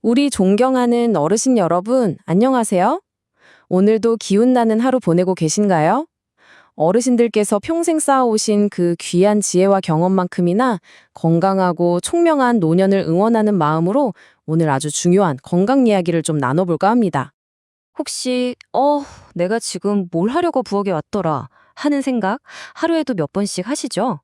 우리 존경하는 어르신 여러분, 안녕하세요. 오늘도 기운 나는 하루 보내고 계신가요? 어르신들께서 평생 쌓아오신 그 귀한 지혜와 경험만큼이나 건강하고 총명한 노년을 응원하는 마음으로 오늘 아주 중요한 건강 이야기를 좀 나눠볼까 합니다. 혹시 내가 지금 뭘 하려고 부엌에 왔더라 하는 생각 하루에도 몇 번씩 하시죠?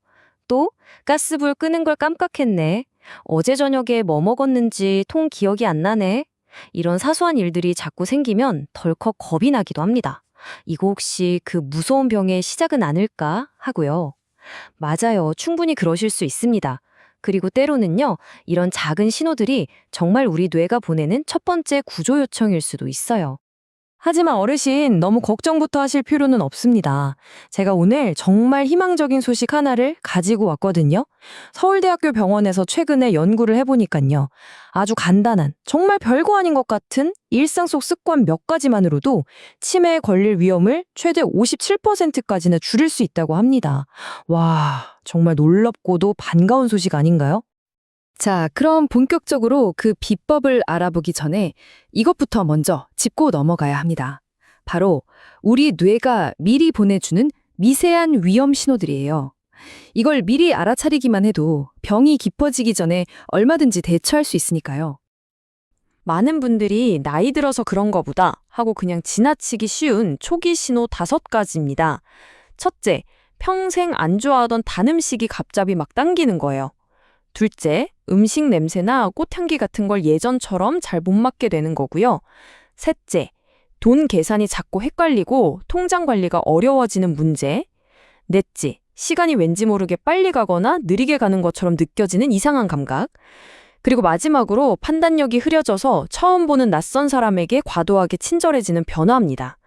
또 가스불 끄는 걸 깜빡했네. 어제 저녁에 뭐 먹었는지 통 기억이 안 나네. 이런 사소한 일들이 자꾸 생기면 덜컥 겁이 나기도 합니다. 이거 혹시 그 무서운 병의 시작은 아닐까 하고요. 맞아요. 충분히 그러실 수 있습니다. 그리고 때로는요, 이런 작은 신호들이 정말 우리 뇌가 보내는 첫 번째 구조 요청일 수도 있어요. 하지만 어르신, 너무 걱정부터 하실 필요는 없습니다. 제가 오늘 정말 희망적인 소식 하나를 가지고 왔거든요. 서울대학교 병원에서 최근에 연구를 해보니까요. 아주 간단한, 정말 별거 아닌 것 같은 일상 속 습관 몇 가지만으로도 치매에 걸릴 위험을 최대 57%까지는 줄일 수 있다고 합니다. 와, 정말 놀랍고도 반가운 소식 아닌가요? 자, 그럼 본격적으로 그 비법을 알아보기 전에 이것부터 먼저 짚고 넘어가야 합니다. 바로 우리 뇌가 미리 보내주는 미세한 위험 신호들이에요. 이걸 미리 알아차리기만 해도 병이 깊어지기 전에 얼마든지 대처할 수 있으니까요. 많은 분들이 나이 들어서 그런 거보다 하고 그냥 지나치기 쉬운 초기 신호 5가지입니다. 첫째, 평생 안 좋아하던 단 음식이 갑자기 막 당기는 거예요. 둘째, 음식 냄새나 꽃향기 같은 걸 예전처럼 잘 못 맡게 되는 거고요. 셋째, 돈 계산이 자꾸 헷갈리고 통장 관리가 어려워지는 문제. 넷째, 시간이 왠지 모르게 빨리 가거나 느리게 가는 것처럼 느껴지는 이상한 감각. 그리고 마지막으로 판단력이 흐려져서 처음 보는 낯선 사람에게 과도하게 친절해지는 변화입니다.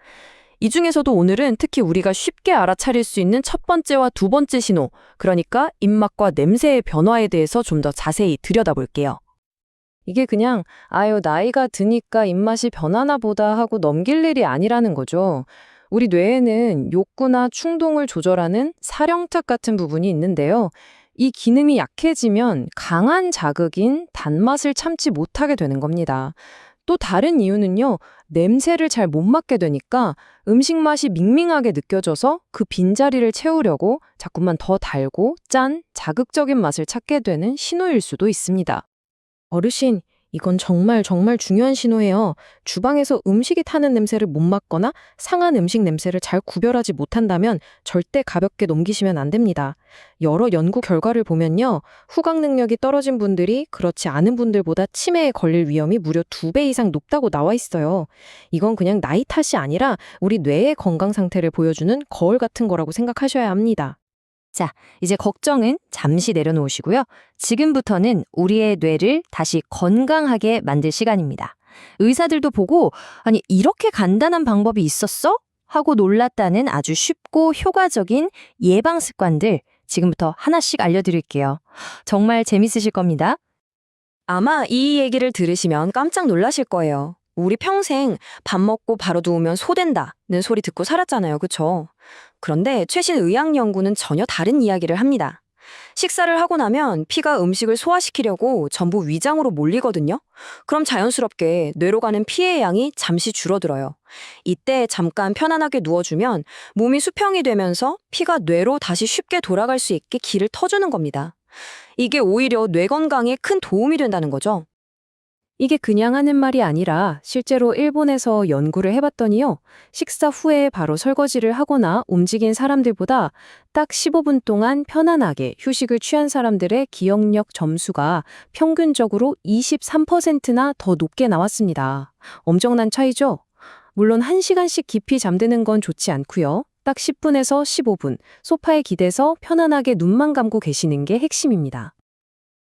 이 중에서도 오늘은 특히 우리가 쉽게 알아차릴 수 있는 첫 번째와 두 번째 신호, 그러니까 입맛과 냄새의 변화에 대해서 좀 더 자세히 들여다볼게요. 이게 그냥 나이가 드니까 입맛이 변하나 보다 하고 넘길 일이 아니라는 거죠. 우리 뇌에는 욕구나 충동을 조절하는 사령탑 같은 부분이 있는데요. 이 기능이 약해지면 강한 자극인 단맛을 참지 못하게 되는 겁니다. 또 다른 이유는요, 냄새를 잘 못 맡게 되니까 음식 맛이 밍밍하게 느껴져서 그 빈자리를 채우려고 자꾸만 더 달고 짠, 자극적인 맛을 찾게 되는 신호일 수도 있습니다. 어르신, 이건 정말 정말 중요한 신호예요. 주방에서 음식이 타는 냄새를 못 맡거나 상한 음식 냄새를 잘 구별하지 못한다면 절대 가볍게 넘기시면 안 됩니다. 여러 연구 결과를 보면요. 후각 능력이 떨어진 분들이 그렇지 않은 분들보다 치매에 걸릴 위험이 무려 2배 이상 높다고 나와 있어요. 이건 그냥 나이 탓이 아니라 우리 뇌의 건강 상태를 보여주는 거울 같은 거라고 생각하셔야 합니다. 자, 이제 걱정은 잠시 내려놓으시고요. 지금부터는 우리의 뇌를 다시 건강하게 만들 시간입니다. 의사들도 보고, 아니, 이렇게 간단한 방법이 있었어? 하고 놀랐다는 아주 쉽고 효과적인 예방 습관들 지금부터 하나씩 알려드릴게요. 정말 재밌으실 겁니다. 아마 이 얘기를 들으시면 깜짝 놀라실 거예요. 우리 평생 밥 먹고 바로 누우면 소된다는 소리 듣고 살았잖아요. 그쵸? 그런데 최신 의학 연구는 전혀 다른 이야기를 합니다. 식사를 하고 나면 피가 음식을 소화시키려고 전부 위장으로 몰리거든요. 그럼 자연스럽게 뇌로 가는 피의 양이 잠시 줄어들어요. 이때 잠깐 편안하게 누워주면 몸이 수평이 되면서 피가 뇌로 다시 쉽게 돌아갈 수 있게 길을 터주는 겁니다. 이게 오히려 뇌 건강에 큰 도움이 된다는 거죠. 이게 그냥 하는 말이 아니라 실제로 일본에서 연구를 해봤더니요. 식사 후에 바로 설거지를 하거나 움직인 사람들보다 딱 15분 동안 편안하게 휴식을 취한 사람들의 기억력 점수가 평균적으로 23%나 더 높게 나왔습니다. 엄청난 차이죠? 물론 1시간씩 깊이 잠드는 건 좋지 않고요. 딱 10분에서 15분, 소파에 기대서 편안하게 눈만 감고 계시는 게 핵심입니다.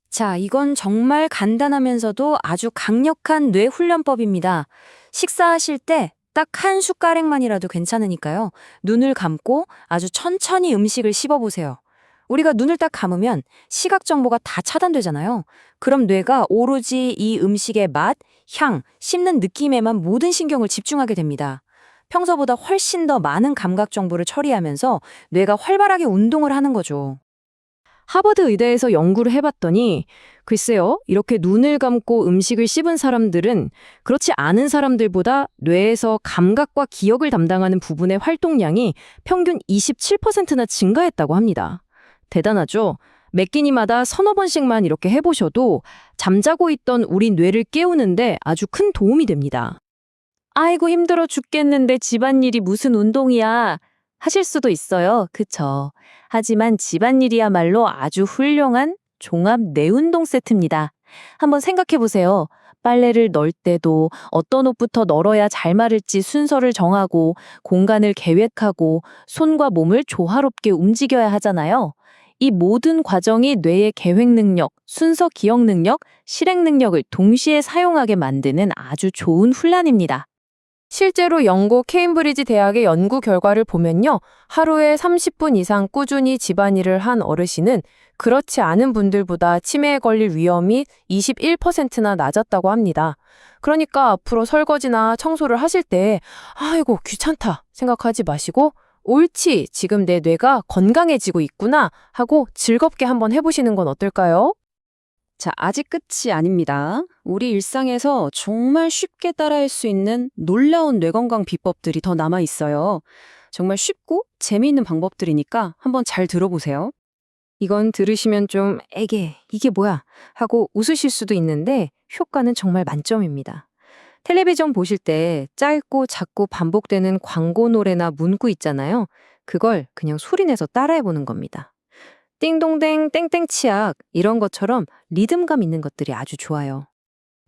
자, 이건 정말 간단하면서도 아주 강력한 뇌 훈련법입니다. 식사하실 때 딱 한 숟가락만이라도 괜찮으니까요. 눈을 감고 아주 천천히 음식을 씹어보세요. 우리가 눈을 딱 감으면 시각 정보가 다 차단되잖아요. 그럼 뇌가 오로지 이 음식의 맛, 향, 씹는 느낌에만 모든 신경을 집중하게 됩니다. 평소보다 훨씬 더 많은 감각 정보를 처리하면서 뇌가 활발하게 운동을 하는 거죠. 하버드 의대에서 연구를 해봤더니 글쎄요, 이렇게 눈을 감고 음식을 씹은 사람들은 그렇지 않은 사람들보다 뇌에서 감각과 기억을 담당하는 부분의 활동량이 평균 27%나 증가했다고 합니다. 대단하죠? 몇 끼니마다 서너 번씩만 이렇게 해보셔도 잠자고 있던 우리 뇌를 깨우는데 아주 큰 도움이 됩니다. 아이고 힘들어 죽겠는데 집안일이 무슨 운동이야 하실 수도 있어요. 그쵸? 하지만 집안일이야말로 아주 훌륭한 종합 뇌운동 세트입니다. 한번 생각해 보세요. 빨래를 널 때도 어떤 옷부터 널어야 잘 마를지 순서를 정하고 공간을 계획하고 손과 몸을 조화롭게 움직여야 하잖아요. 이 모든 과정이 뇌의 계획 능력, 순서 기억 능력, 실행 능력을 동시에 사용하게 만드는 아주 좋은 훈련입니다. 실제로 영국 케임브리지 대학의 연구 결과를 보면요. 하루에 30분 이상 꾸준히 집안일을 한 어르신은 그렇지 않은 분들보다 치매에 걸릴 위험이 21%나 낮았다고 합니다. 그러니까 앞으로 설거지나 청소를 하실 때 아이고 귀찮다 생각하지 마시고 옳지, 지금 내 뇌가 건강해지고 있구나 하고 즐겁게 한번 해보시는 건 어떨까요? 자, 아직 끝이 아닙니다. 우리 일상에서 정말 쉽게 따라할 수 있는 놀라운 뇌건강 비법들이 더 남아 있어요. 정말 쉽고 재미있는 방법들이니까 한번 잘 들어보세요. 이건 들으시면 좀 에게, 이게 뭐야? 하고 웃으실 수도 있는데 효과는 정말 만점입니다. 텔레비전 보실 때 짧고 작고 반복되는 광고 노래나 문구 있잖아요. 그걸 그냥 소리내서 따라해보는 겁니다. 띵동댕 땡땡 치약 이런 것처럼 리듬감 있는 것들이 아주 좋아요.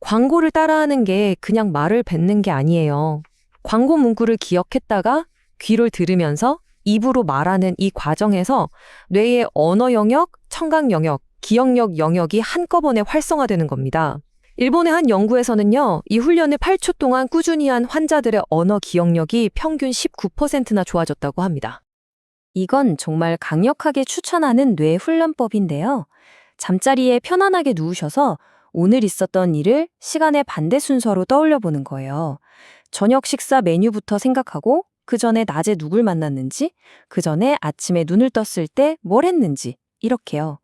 광고를 따라하는 게 그냥 말을 뱉는 게 아니에요. 광고 문구를 기억했다가 귀를 들으면서 입으로 말하는 이 과정에서 뇌의 언어 영역, 청각 영역, 기억력 영역이 한꺼번에 활성화되는 겁니다. 일본의 한 연구에서는요, 이 훈련을 8초 동안 꾸준히 한 환자들의 언어 기억력이 평균 19%나 좋아졌다고 합니다. 이건 정말 강력하게 추천하는 뇌 훈련법인데요. 잠자리에 편안하게 누우셔서 오늘 있었던 일을 시간의 반대 순서로 떠올려 보는 거예요. 저녁 식사 메뉴부터 생각하고 그 전에 낮에 누굴 만났는지, 그 전에 아침에 눈을 떴을 때 뭘 했는지 이렇게요.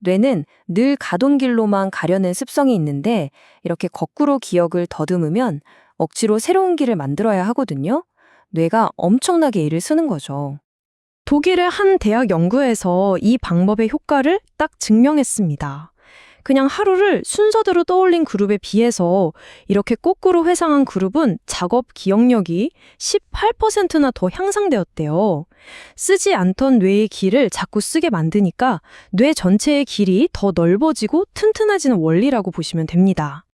뇌는 늘 가던 길로만 가려는 습성이 있는데 이렇게 거꾸로 기억을 더듬으면 억지로 새로운 길을 만들어야 하거든요. 뇌가 엄청나게 일을 쓰는 거죠. 독일의 한 대학 연구에서 이 방법의 효과를 딱 증명했습니다. 그냥 하루를 순서대로 떠올린 그룹에 비해서 이렇게 거꾸로 회상한 그룹은 작업 기억력이 18%나 더 향상되었대요. 쓰지 않던 뇌의 길을 자꾸 쓰게 만드니까 뇌 전체의 길이 더 넓어지고 튼튼해지는 원리라고 보시면 됩니다.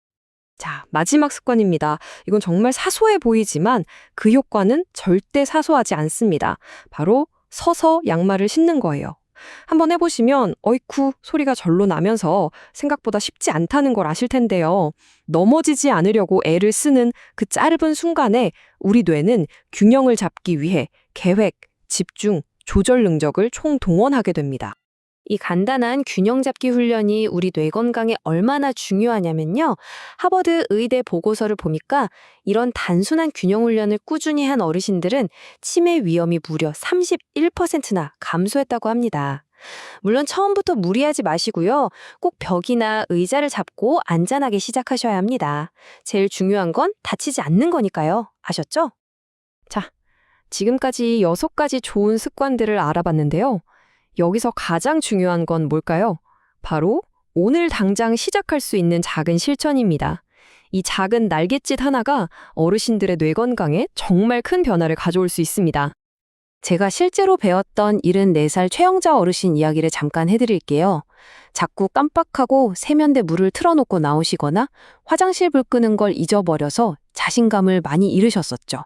자, 마지막 습관입니다. 이건 정말 사소해 보이지만 그 효과는 절대 사소하지 않습니다. 바로 서서 양말을 신는 거예요. 한번 해보시면 어이쿠 소리가 절로 나면서 생각보다 쉽지 않다는 걸 아실 텐데요. 넘어지지 않으려고 애를 쓰는 그 짧은 순간에 우리 뇌는 균형을 잡기 위해 계획, 집중, 조절 능력을 총동원하게 됩니다. 이 간단한 균형 잡기 훈련이 우리 뇌 건강에 얼마나 중요하냐면요. 하버드 의대 보고서를 보니까 이런 단순한 균형 훈련을 꾸준히 한 어르신들은 치매 위험이 무려 31%나 감소했다고 합니다. 물론 처음부터 무리하지 마시고요. 꼭 벽이나 의자를 잡고 안전하게 시작하셔야 합니다. 제일 중요한 건 다치지 않는 거니까요. 아셨죠? 자, 지금까지 6가지 좋은 습관들을 알아봤는데요. 여기서 가장 중요한 건 뭘까요? 바로 오늘 당장 시작할 수 있는 작은 실천입니다. 이 작은 날갯짓 하나가 어르신들의 뇌 건강에 정말 큰 변화를 가져올 수 있습니다. 제가 실제로 배웠던 74살 최영자 어르신 이야기를 잠깐 해드릴게요. 자꾸 깜빡하고 세면대 물을 틀어놓고 나오시거나 화장실 불 끄는 걸 잊어버려서 자신감을 많이 잃으셨었죠.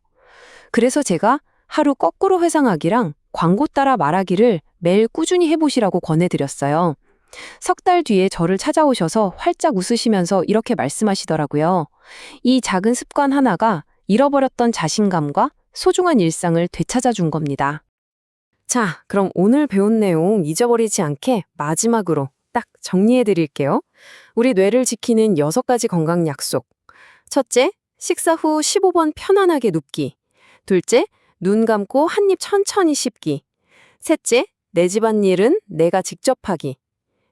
그래서 제가 하루 거꾸로 회상하기랑 광고 따라 말하기를 매일 꾸준히 해보시라고 권해드렸어요. 석 달 뒤에 저를 찾아오셔서 활짝 웃으시면서 이렇게 말씀하시더라고요. 이 작은 습관 하나가 잃어버렸던 자신감과 소중한 일상을 되찾아준 겁니다. 자, 그럼 오늘 배운 내용 잊어버리지 않게 마지막으로 딱 정리해드릴게요. 우리 뇌를 지키는 6가지 건강 약속. 첫째, 식사 후 15번 편안하게 눕기. 둘째, 눈 감고 한 입 천천히 씹기. 셋째, 내 집안일은 내가 직접 하기.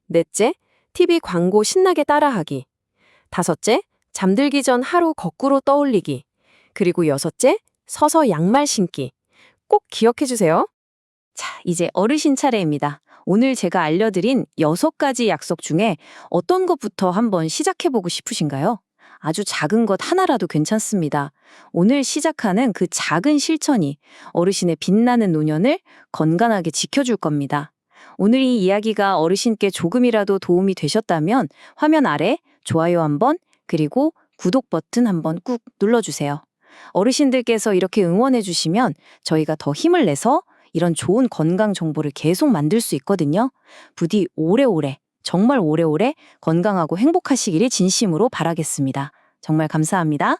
넷째, TV 광고 신나게 따라하기. 다섯째, 잠들기 전 하루 거꾸로 떠올리기. 그리고 여섯째, 서서 양말 신기. 꼭 기억해 주세요. 자, 이제 어르신 차례입니다. 오늘 제가 알려드린 6가지 약속 중에 어떤 것부터 한번 시작해보고 싶으신가요? 아주 작은 것 하나라도 괜찮습니다. 오늘 시작하는 그 작은 실천이 어르신의 빛나는 노년을 건강하게 지켜줄 겁니다. 오늘 이 이야기가 어르신께 조금이라도 도움이 되셨다면 화면 아래 좋아요 한번 그리고 구독 버튼 한번 꾹 눌러주세요. 어르신들께서 이렇게 응원해주시면 저희가 더 힘을 내서 이런 좋은 건강 정보를 계속 만들 수 있거든요. 부디 오래오래, 정말 오래오래 건강하고 행복하시기를 진심으로 바라겠습니다. 정말 감사합니다.